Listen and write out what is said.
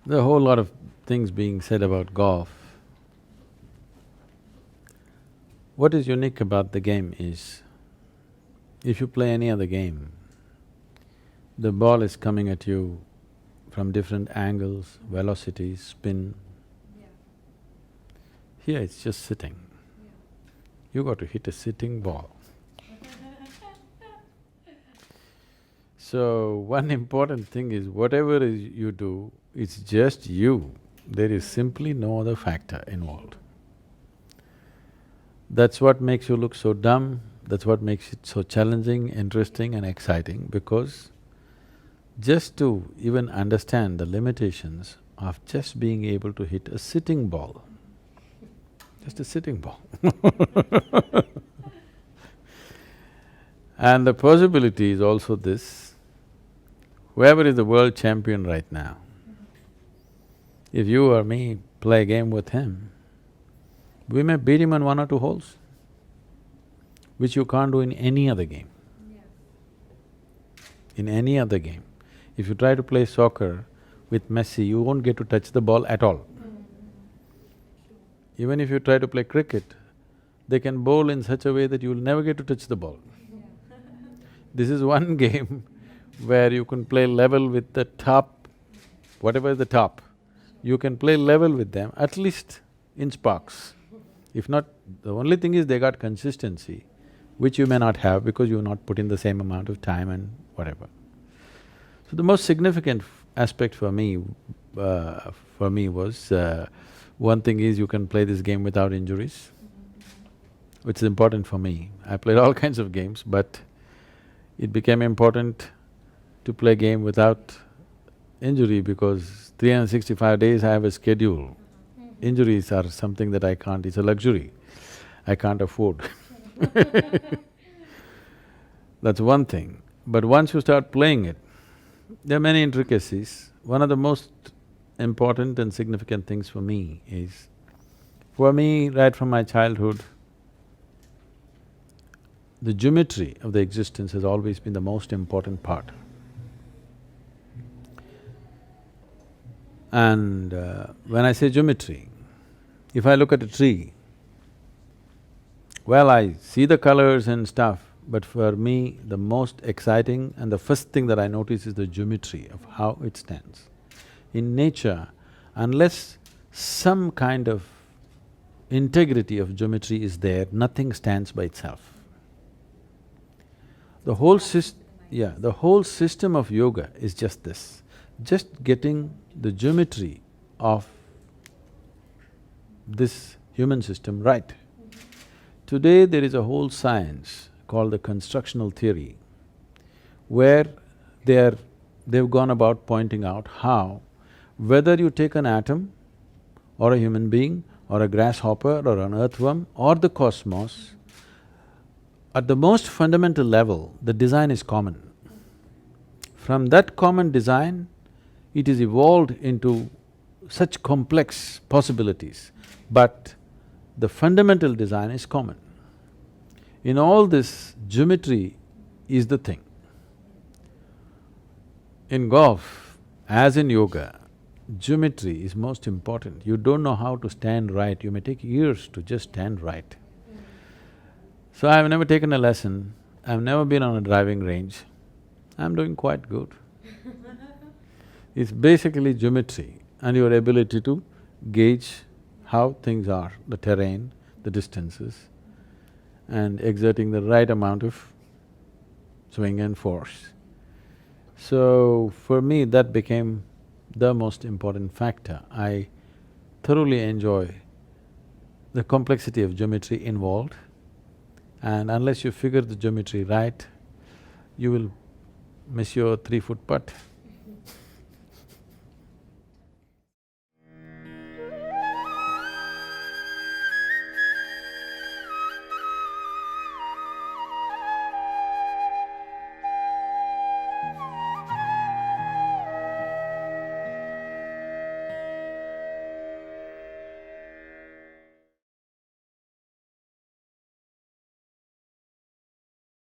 There are a whole lot of things being said about golf. What is unique about the game is, if you play any other game, the ball is coming at you from different angles, velocities, spin. Yeah. Here it's just sitting. You got to hit a sitting ball. So, one important thing is whatever you do, it's just you. There is simply no other factor involved. That's what makes you look so dumb, that's what makes it so challenging, interesting and exciting, because just to even understand the limitations of just being able to hit a sitting ball, just a sitting ball. And the possibility is also this: whoever is the world champion right now, if you or me play a game with him, we may beat him on 1 or 2 holes, which you can't do in any other game. Yeah. In any other game. If you try to play soccer with Messi, you won't get to touch the ball at all. Even if you try to play cricket, they can bowl in such a way that you'll never get to touch the ball. This is one game where you can play level with the top, whatever is the top, you can play level with them, at least in sparks. If not, the only thing is they got consistency, which you may not have because you've not put in the same amount of time and whatever. So the most significant aspect for me was, one thing is you can play this game without injuries, which is important for me. I played all kinds of games, but it became important to play a game without injury because 365 days I have a schedule. Injuries are something that I can't… it's a luxury, I can't afford. That's one thing. But once you start playing it, there are many intricacies. One of the most important and significant things for me is, for me, right from my childhood, the geometry of the existence has always been the most important part. And when I say geometry, if I look at a tree, well, I see the colors and stuff, but for me, the most exciting and the first thing that I notice is the geometry of how it stands. In nature, unless some kind of integrity of geometry is there, nothing stands by itself. The whole the whole system of yoga is just this, just getting the geometry of this human system right. Today there is a whole science called the constructional theory, where they've gone about pointing out how whether you take an atom or a human being or a grasshopper or an earthworm or the cosmos, at the most fundamental level, the design is common. From that common design, it is evolved into such complex possibilities, but the fundamental design is common. In all this, geometry is the thing. In golf, as in yoga, geometry is most important. You don't know how to stand right, you may take years to just stand right. So I've never taken a lesson, I've never been on a driving range, I'm doing quite good. It's basically geometry and your ability to gauge how things are, the terrain, the distances, and exerting the right amount of swing and force. So for me, that became the most important factor. I thoroughly enjoy the complexity of geometry involved, and unless you figure the geometry right, you will miss your 3-foot putt.